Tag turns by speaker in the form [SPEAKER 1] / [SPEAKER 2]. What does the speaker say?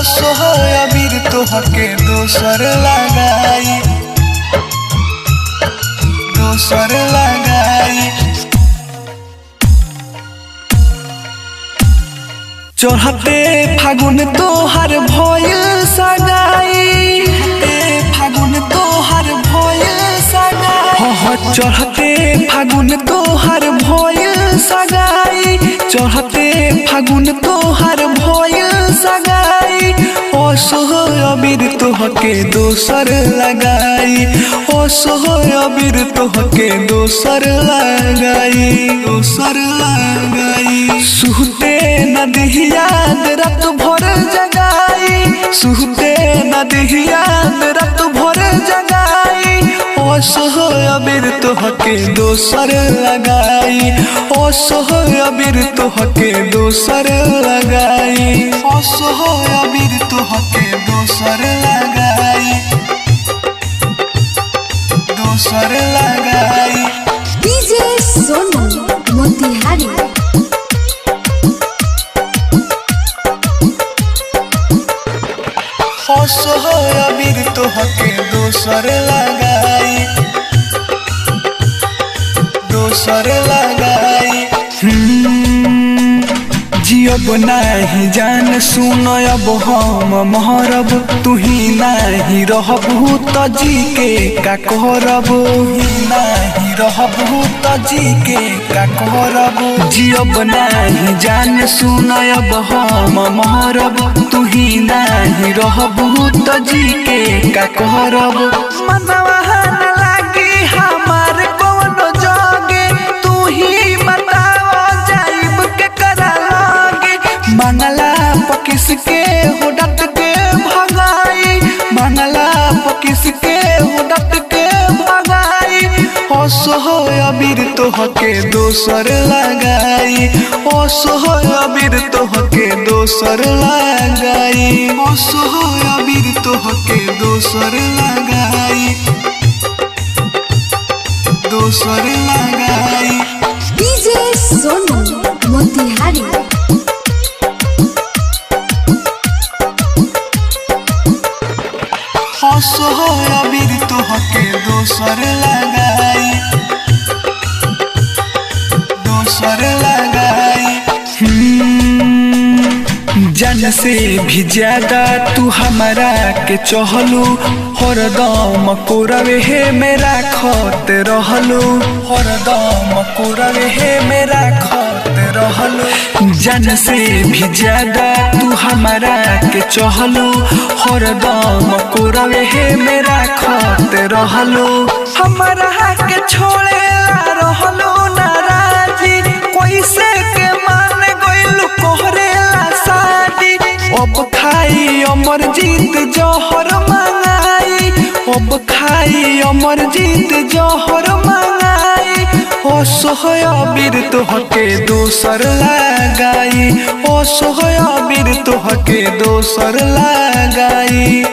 [SPEAKER 1] सोहय अबीर तोहके दोसर लगाई, दोसर लगाई। चढ़ते फागुन तोहर भइल सगाई, फागुन तोहर भइल सगाई। चढ़ते फागुन तोहर भइल सगाई, चढ़ते फागुन तोहर भइल सगाई। ओ सोहय अबीर तोहके दोसर लगाई, ओ सोहय अबीर तोहके दोसर लगाई, दोसर लगाई। सुहते नदी याद रात भर जगाई, सुहते नदी याद रात भर जगाई। ओ सोहय अबीर तोहके दोसर लगाई, ओ सोहय अबीर तोहके दोसर लगाई, ओ सोहय अबीर तोहके दोसर लगाई, दोसर लगाई।
[SPEAKER 2] डीजे सोनू मोतिहारी।
[SPEAKER 1] ओ सोहय अबीर तोहके दोसर लगाई, दोसर लगाई। जियब नाही जान सुन अब हम महरब, तुही नाही रहबू त जी के का करब, नाही रहबू त जी के का करब। जियब नाही जान सुन अब हम महरब, तुही नाही रहबू त जी के का करब। मनवा न लागी हमार कोनो जगे, तू ही बताओ जाइब के करा लागे। मंगला पकिस के हो डट के भगाई, मंगला पकिस के हो डट के भगाई। ओ सोहय अबीर तोहके दोसर लगाई, ओ सोहय अबीर तोहके दोसर लगाई, ओ सोहय अबीर तोहके दोसर लगाई, दोसर लगाई।
[SPEAKER 2] डीजे सोनू मोतिहारी।
[SPEAKER 1] ओ सोहय अबीर तोहके दोसर लगाई, दोसर लगाई। जान से भी ज्यादा तू हमारा के चहलू, हरदम कोरवे हे मेरा खत रहलू, हरदम कोरवे हे मेरा खत रहलू। जान से भी ज्यादा तू हमारा के चहलू, हरदम कोरवे हे मेरा खत रहलू। हमारा के छोड़े रहलू नाराजी, कोई से के मान गइलू कोहरेला शादी। अब खाई अमरजीत जहर मंगाई, अब खाई अमरजीत जहर मंगाई। ओ सोहय अबीर तोहके दोसर लगाई, ओ सोहय अबीर तोहके दोसर लगाई।